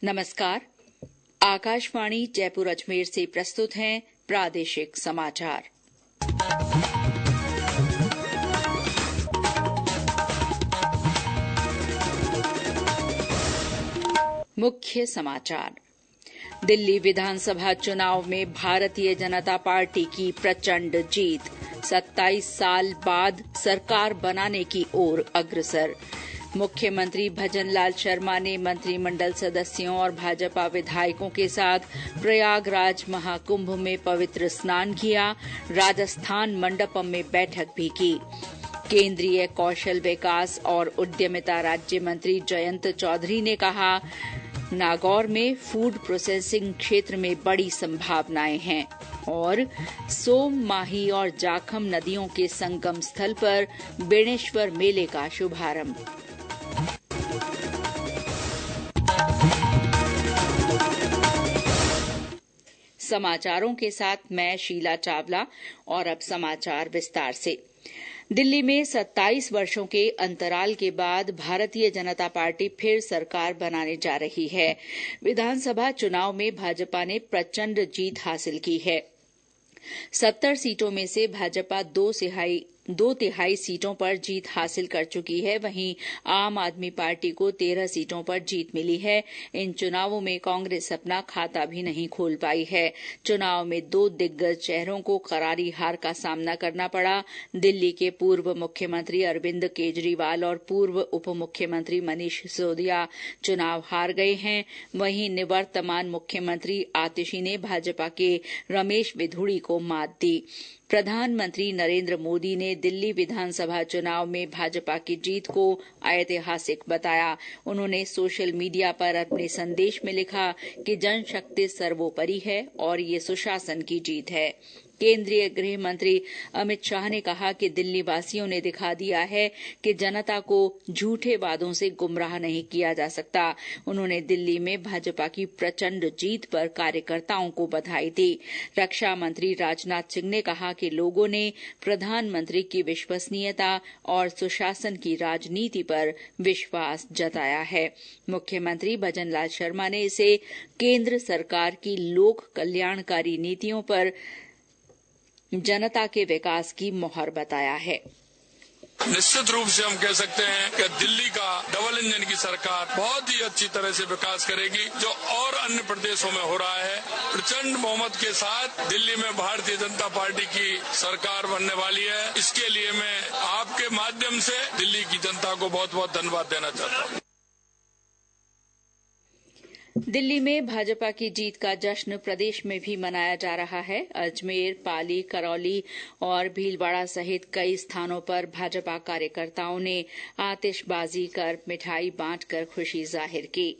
नमस्कार। आकाशवाणी जयपुर अजमेर से प्रस्तुत हैं प्रादेशिक समाचार। मुख्य समाचार। दिल्ली विधानसभा चुनाव में भारतीय जनता पार्टी की प्रचंड जीत, 27 साल बाद सरकार बनाने की ओर अग्रसर। मुख्यमंत्री भजनलाल शर्मा ने मंत्रिमंडल सदस्यों और भाजपा विधायकों के साथ प्रयागराज महाकुंभ में पवित्र स्नान किया। राजस्थान मंडपम में बैठक भी की। केंद्रीय कौशल विकास और उद्यमिता राज्य मंत्री जयंत चौधरी ने कहा, नागौर में फूड प्रोसेसिंग क्षेत्र में बड़ी संभावनाएं हैं। और सोम, माही और जाखम नदियों के संगम स्थल पर बेणेश्वर मेले का शुभारंभ। समाचारों के साथ मैं शीला चावला। और अब समाचार विस्तार से। दिल्ली में 27 वर्षों के अंतराल के बाद भारतीय जनता पार्टी फिर सरकार बनाने जा रही है। विधानसभा चुनाव में भाजपा ने प्रचंड जीत हासिल की है। 70 सीटों में से भाजपा दो तिहाई सीटों पर जीत हासिल कर चुकी है। वहीं आम आदमी पार्टी को 13 सीटों पर जीत मिली है। इन चुनावों में कांग्रेस अपना खाता भी नहीं खोल पाई है। चुनाव में 2 दिग्गज चेहरों को करारी हार का सामना करना पड़ा। दिल्ली के पूर्व मुख्यमंत्री अरविंद केजरीवाल और पूर्व उप मुख्यमंत्री मनीष सिसोदिया चुनाव हार गए हैं। वहीं निवर्तमान मुख्यमंत्री आतिशी ने भाजपा के रमेश विधुड़ी को मात दी। प्रधानमंत्री नरेंद्र मोदी ने दिल्ली विधानसभा चुनाव में भाजपा की जीत को ऐतिहासिक बताया। उन्होंने सोशल मीडिया पर अपने संदेश में लिखा कि जनशक्ति सर्वोपरि है और ये सुशासन की जीत है। केंद्रीय गृह मंत्री अमित शाह ने कहा कि दिल्ली वासियों ने दिखा दिया है कि जनता को झूठे वादों से गुमराह नहीं किया जा सकता। उन्होंने दिल्ली में भाजपा की प्रचंड जीत पर कार्यकर्ताओं को बधाई दी। रक्षा मंत्री राजनाथ सिंह ने कहा कि लोगों ने प्रधानमंत्री की विश्वसनीयता और सुशासन की राजनीति पर विश्वास जताया है। मुख्यमंत्री भजनलाल शर्मा ने इसे केंद्र सरकार की लोक कल्याणकारी नीतियों पर जनता के विकास की मोहर बताया है। निश्चित रूप से हम कह सकते हैं कि दिल्ली का डबल इंजन की सरकार बहुत ही अच्छी तरह से विकास करेगी, जो और अन्य प्रदेशों में हो रहा है। प्रचंड बहुमत के साथ दिल्ली में भारतीय जनता पार्टी की सरकार बनने वाली है। इसके लिए मैं आपके माध्यम से दिल्ली की जनता को बहुत बहुत धन्यवाद देना चाहता हूँ। दिल्ली में भाजपा की जीत का जश्न प्रदेश में भी मनाया जा रहा है। अजमेर, पाली, करौली और भीलवाड़ा सहित कई स्थानों पर भाजपा कार्यकर्ताओं ने आतिशबाजी कर मिठाई बांटकर खुशी जाहिर की।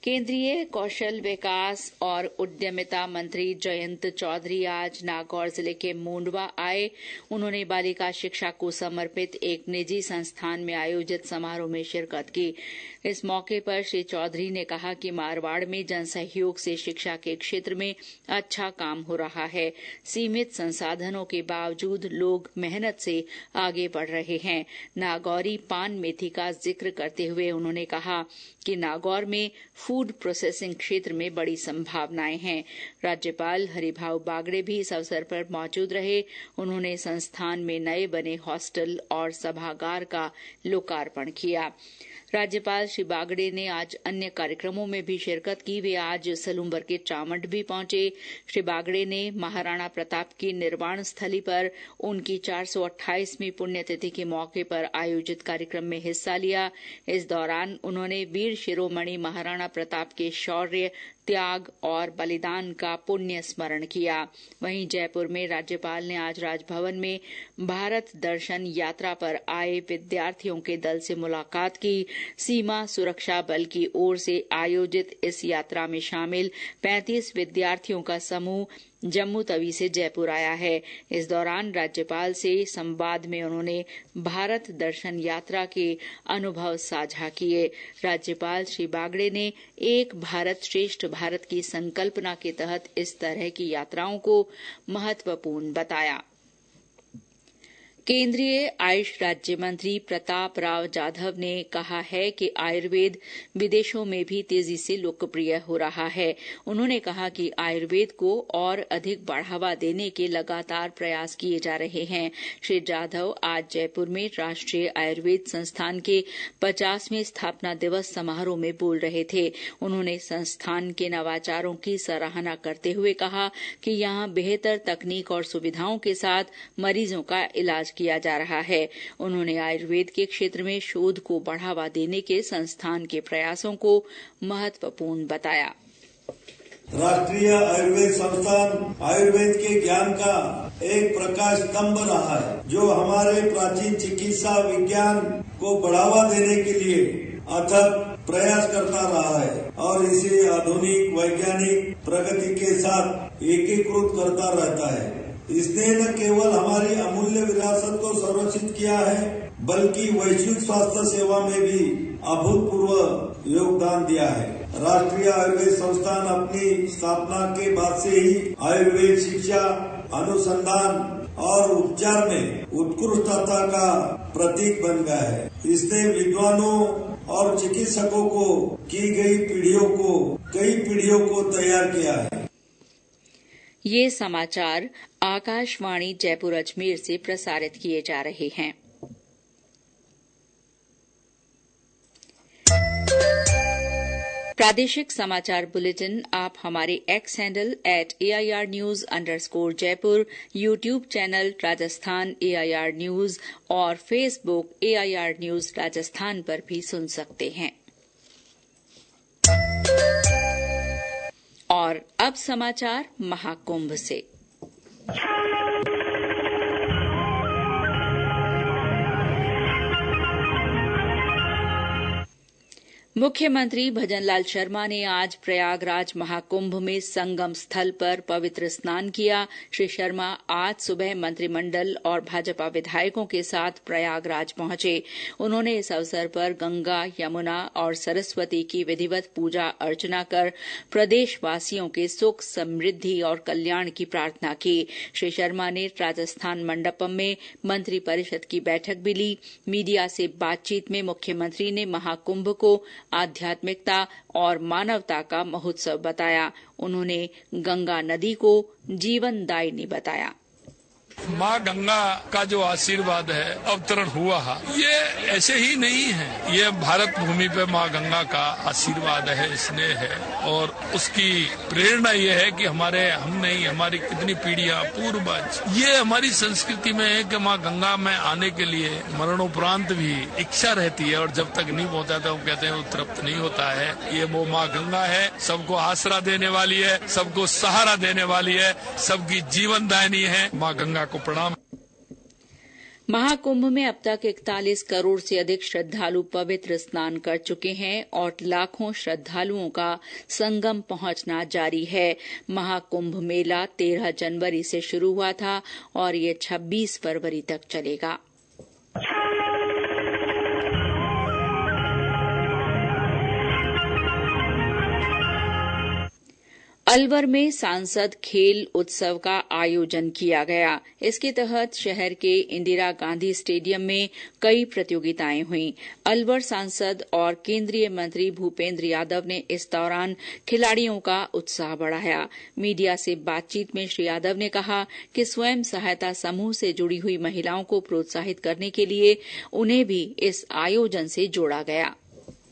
केंद्रीय कौशल विकास और उद्यमिता मंत्री जयंत चौधरी आज नागौर जिले के मोंडवा आए। उन्होंने बालिका शिक्षा को समर्पित एक निजी संस्थान में आयोजित समारोह में शिरकत की। इस मौके पर श्री चौधरी ने कहा कि मारवाड़ में जनसहयोग से शिक्षा के क्षेत्र में अच्छा काम हो रहा है। सीमित संसाधनों के बावजूद लोग मेहनत से आगे बढ़ रहे हैं। नागौरी पान मेथी का जिक्र करते हुए उन्होंने कहा कि नागौर में फूड प्रोसेसिंग क्षेत्र में बड़ी संभावनाएं हैं। राज्यपाल हरिभाऊ बागड़े भी इस अवसर पर मौजूद रहे। उन्होंने संस्थान में नए बने हॉस्टल और सभागार का लोकार्पण किया। राज्यपाल श्री बागड़े ने आज अन्य कार्यक्रमों में भी शिरकत की। वे आज सलूम्बर के चामंड भी पहुंचे। श्री बागड़े ने महाराणा प्रताप की निर्वाण स्थली पर उनकी 428वीं पुण्यतिथि के मौके पर आयोजित कार्यक्रम में हिस्सा लिया। इस दौरान उन्होंने वीर शिरोमणि महाराणा प्रताप के शौर्य, त्याग और बलिदान का पुण्य स्मरण किया। वहीं जयपुर में राज्यपाल ने आज राजभवन में भारत दर्शन यात्रा पर आए विद्यार्थियों के दल से मुलाकात की। सीमा सुरक्षा बल की ओर से आयोजित इस यात्रा में शामिल 35 विद्यार्थियों का समूह जम्मू तवी से जयपुर आया है। इस दौरान राज्यपाल से संवाद में उन्होंने भारत दर्शन यात्रा के अनुभव साझा किए। राज्यपाल श्री बागड़े ने एक भारत श्रेष्ठ भारत की संकल्पना के तहत इस तरह की यात्राओं को महत्वपूर्ण बताया। केंद्रीय आयुष राज्य मंत्री प्रताप राव जाधव ने कहा है कि आयुर्वेद विदेशों में भी तेजी से लोकप्रिय हो रहा है। उन्होंने कहा कि आयुर्वेद को और अधिक बढ़ावा देने के लगातार प्रयास किए जा रहे हैं। श्री जाधव आज जयपुर में राष्ट्रीय आयुर्वेद संस्थान के 50वें स्थापना दिवस समारोह में बोल रहे थे। उन्होंने संस्थान के नवाचारों की सराहना करते हुए कहा कि यहां बेहतर तकनीक और सुविधाओं के साथ मरीजों का इलाज किया जा रहा है। उन्होंने आयुर्वेद के क्षेत्र में शोध को बढ़ावा देने के संस्थान के प्रयासों को महत्वपूर्ण बताया। राष्ट्रीय आयुर्वेद संस्थान आयुर्वेद के ज्ञान का एक प्रकाश स्तंभ रहा है, जो हमारे प्राचीन चिकित्सा विज्ञान को बढ़ावा देने के लिए अथक प्रयास करता रहा है और इसे आधुनिक वैज्ञानिक प्रगति के साथ एकीकृत करता रहता है। इसने न केवल हमारी अमूल्य विरासत को संरक्षित किया है, बल्कि वैश्विक स्वास्थ्य सेवा में भी अभूतपूर्व योगदान दिया है। राष्ट्रीय आयुर्वेद संस्थान अपनी स्थापना के बाद से ही आयुर्वेद शिक्षा, अनुसंधान और उपचार में उत्कृष्टता का प्रतीक बन गया है। इसने विद्वानों और चिकित्सकों को कई पीढ़ियों को तैयार किया है। ये समाचार आकाशवाणी जयपुर अजमेर से प्रसारित किए जा रहे हैं। प्रादेशिक समाचार बुलेटिन आप हमारे x handle @AIRnews_Jaipur, YouTube channel Rajasthan AIR news और फेसबुक AIR न्यूज राजस्थान पर भी सुन सकते हैं। और अब समाचार महाकुंभ से। मुख्यमंत्री भजनलाल शर्मा ने आज प्रयागराज महाकुंभ में संगम स्थल पर पवित्र स्नान किया। श्री शर्मा आज सुबह मंत्रिमंडल और भाजपा विधायकों के साथ प्रयागराज पहुंचे। उन्होंने इस अवसर पर गंगा, यमुना और सरस्वती की विधिवत पूजा अर्चना कर प्रदेशवासियों के सुख, समृद्धि और कल्याण की प्रार्थना की। श्री शर्मा ने राजस्थान मंडपम में मंत्रिपरिषद की बैठक भी ली। मीडिया से बातचीत में मुख्यमंत्री ने महाकुंभ को आध्यात्मिकता और मानवता का महोत्सव बताया। उन्होंने गंगा नदी को जीवनदायिनी बताया। माँ गंगा का जो आशीर्वाद है, अवतरण हुआ है, ये ऐसे ही नहीं है। ये भारत भूमि पे माँ गंगा का आशीर्वाद है, स्नेह है और उसकी प्रेरणा ये है कि हमारी कितनी पीढ़ियां पूर्वज, ये हमारी संस्कृति में है कि माँ गंगा में आने के लिए मरणोपरांत भी इच्छा रहती है और जब तक नहीं पहुंचा तो कहते हैं वो तृप्त नहीं होता है। ये वो माँ गंगा है, सबको आसरा देने वाली है, सबको सहारा देने वाली है, सबकी जीवनदायिनी है। माँ गंगा को प्रणाम। महाकुंभ में अब तक 41 करोड़ से अधिक श्रद्धालु पवित्र स्नान कर चुके हैं और लाखों श्रद्धालुओं का संगम पहुंचना जारी है। महाकुंभ मेला 13 जनवरी से शुरू हुआ था और ये 26 फरवरी तक चलेगा। अलवर में सांसद खेल उत्सव का आयोजन किया गया। इसके तहत शहर के इंदिरा गांधी स्टेडियम में कई प्रतियोगिताएं हुईं। अलवर सांसद और केंद्रीय मंत्री भूपेंद्र यादव ने इस दौरान खिलाड़ियों का उत्साह बढ़ाया। मीडिया से बातचीत में श्री यादव ने कहा कि स्वयं सहायता समूह से जुड़ी हुई महिलाओं को प्रोत्साहित करने के लिए उन्हें भी इस आयोजन से जोड़ा गया।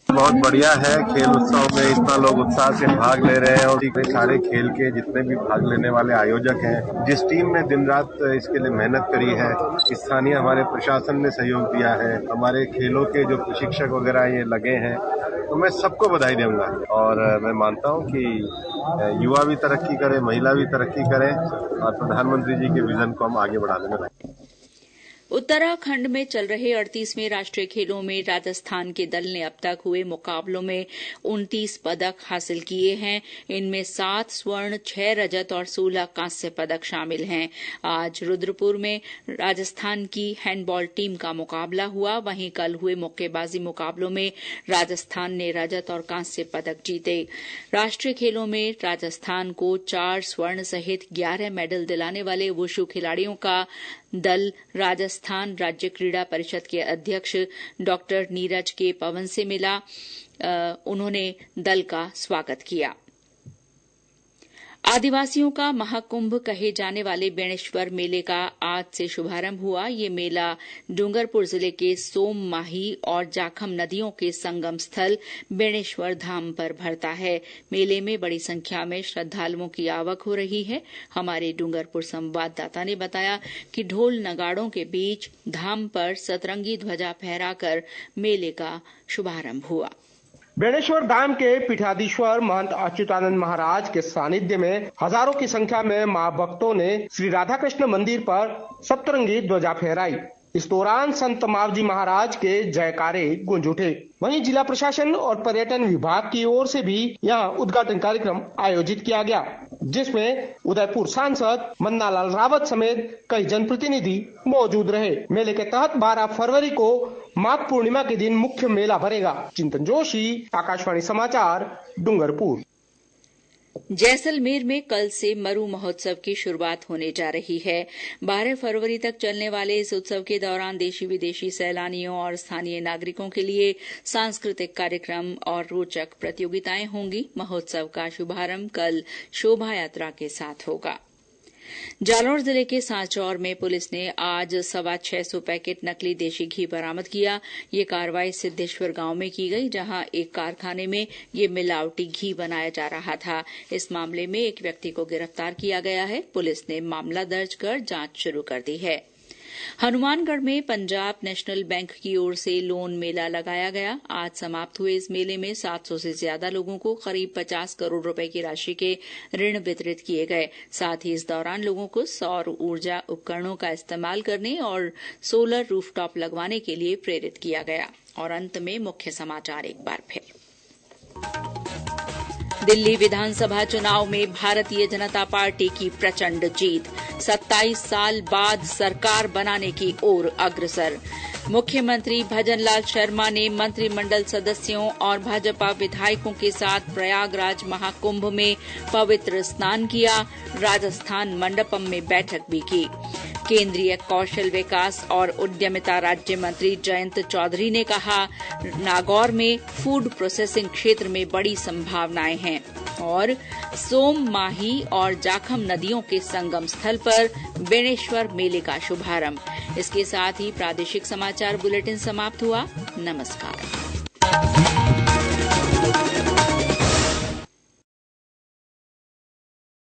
बहुत बढ़िया है। खेल उत्सव में इतना लोग उत्साह से भाग ले रहे हैं और सारे खेल के जितने भी भाग लेने वाले आयोजक हैं, जिस टीम ने दिन रात इसके लिए मेहनत करी है, स्थानीय हमारे प्रशासन ने सहयोग दिया है, हमारे खेलों के जो प्रशिक्षक वगैरह ये लगे हैं, तो मैं सबको बधाई दूंगा। और मैं मानता हूं कि युवा भी तरक्की करे, महिला भी तरक्की करे और प्रधानमंत्री जी के विजन को हम आगे बढ़ाने में लगे। उत्तराखंड में चल रहे 38वें राष्ट्रीय खेलों में राजस्थान के दल ने अब तक हुए मुकाबलों में 29 पदक हासिल किए हैं। इनमें 7 स्वर्ण, 6 रजत और 16 कांस्य पदक शामिल हैं। आज रुद्रपुर में राजस्थान की हैंडबॉल टीम का मुकाबला हुआ। वहीं कल हुए मुक्केबाजी मुकाबलों में राजस्थान ने रजत और कांस्य पदक जीते। राष्ट्रीय खेलों में राजस्थान को 4 स्वर्ण सहित 11 मेडल दिलाने वाले वुशु खिलाड़ियों का दल राजस्थान राजस्थान राज्य क्रीड़ा परिषद के अध्यक्ष डॉक्टर नीरज के पवन से मिला। उन्होंने दल का स्वागत किया। आदिवासियों का महाकुंभ कहे जाने वाले बेणेश्वर मेले का आज से शुभारंभ हुआ। ये मेला डूंगरपुर जिले के सोम माही और जाखम नदियों के संगम स्थल बेणेश्वर धाम पर भरता है। मेले में बड़ी संख्या में श्रद्धालुओं की आवक हो रही है। हमारे डूंगरपुर संवाददाता ने बताया कि ढोल नगाड़ों के बीच धाम पर सतरंगी ध्वजा फहराकर मेले का शुभारंभ हुआ। बेणेश्वर धाम के पीठाधीश्वर महंत अच्युतानंद महाराज के सानिध्य में हजारों की संख्या में मां भक्तों ने श्री राधा कृष्ण मंदिर पर सतरंगी ध्वजा फहराई। इस दौरान संत मावजी महाराज के जयकारे गूंज उठे। वहीं जिला प्रशासन और पर्यटन विभाग की ओर से भी यहां उद्घाटन कार्यक्रम आयोजित किया गया, जिसमें उदयपुर सांसद मन्नालाल रावत समेत कई जनप्रतिनिधि मौजूद रहे। मेले के तहत 12 फरवरी को माघ पूर्णिमा के दिन मुख्य मेला भरेगा। चिंतन जोशी, आकाशवाणी समाचार, डूंगरपुर। जैसलमेर में कल से मरु महोत्सव की शुरुआत होने जा रही है। 12 फरवरी तक चलने वाले इस उत्सव के दौरान देशी विदेशी सैलानियों और स्थानीय नागरिकों के लिए सांस्कृतिक कार्यक्रम और रोचक प्रतियोगिताएं होंगी। महोत्सव का शुभारंभ कल शोभा यात्रा के साथ होगा। जालौर जिले के सांचौर में पुलिस ने आज 625 पैकेट नकली देशी घी बरामद किया। ये कार्रवाई सिद्धेश्वर गांव में की गई, जहां एक कारखाने में ये मिलावटी घी बनाया जा रहा था। इस मामले में एक व्यक्ति को गिरफ्तार किया गया है। पुलिस ने मामला दर्ज कर जांच शुरू कर दी है। हनुमानगढ़ में पंजाब नेशनल बैंक की ओर से लोन मेला लगाया गया। आज समाप्त हुए इस मेले में 700 से ज्यादा लोगों को करीब 50 करोड़ रुपए की राशि के ऋण वितरित किए गए। साथ ही इस दौरान लोगों को सौर ऊर्जा उपकरणों का इस्तेमाल करने और सोलर रूफटॉप लगवाने के लिए प्रेरित किया गया। और अंत में मुख्य समाचार एक बार फिर। दिल्ली विधानसभा चुनाव में भारतीय जनता पार्टी की प्रचंड जीत। 27 साल बाद सरकार बनाने की ओर अग्रसर। मुख्यमंत्री भजनलाल शर्मा ने मंत्रिमंडल सदस्यों और भाजपा विधायकों के साथ प्रयागराज महाकुंभ में पवित्र स्नान किया। राजस्थान मंडपम में बैठक भी की। केंद्रीय कौशल विकास और उद्यमिता राज्य मंत्री जयंत चौधरी ने कहा, नागौर में फूड प्रोसेसिंग क्षेत्र में बड़ी संभावनाएं हैं। और सोम माही और जाखम नदियों के संगम स्थल पर बेणेश्वर मेले का शुभारंभ। इसके साथ ही प्रादेशिक समाचार बुलेटिन समाप्त हुआ। नमस्कार।